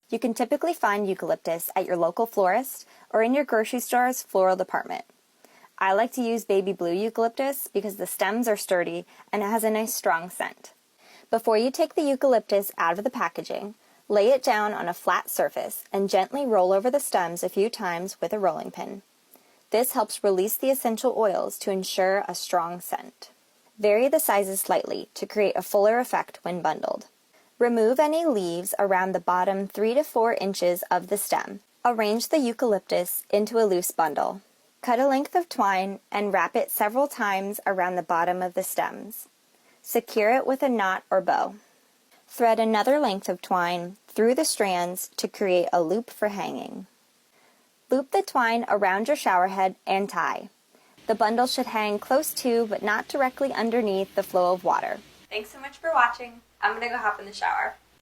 You can typically find eucalyptus at your local florist or in your grocery store's floral department. I like to use baby blue eucalyptus because the stems are sturdy and it has a nice strong scent. Before you take the eucalyptus out of the packaging, lay it down on a flat surface and gently roll over the stems a few times with a rolling pin. This helps release the essential oils to ensure a strong scent. Vary the sizes slightly to create a fuller effect when bundled. Remove any leaves around the bottom 3 to 4 inches of the stem. Arrange the eucalyptus into a loose bundle. Cut a length of twine and wrap it several times around the bottom of the stems. Secure it with a knot or bow. Thread another length of twine through the strands to create a loop for hanging. Loop the twine around your shower head and tie. The bundle should hang close to but not directly underneath the flow of water. Thanks so much for watching. I'm gonna go hop in the shower.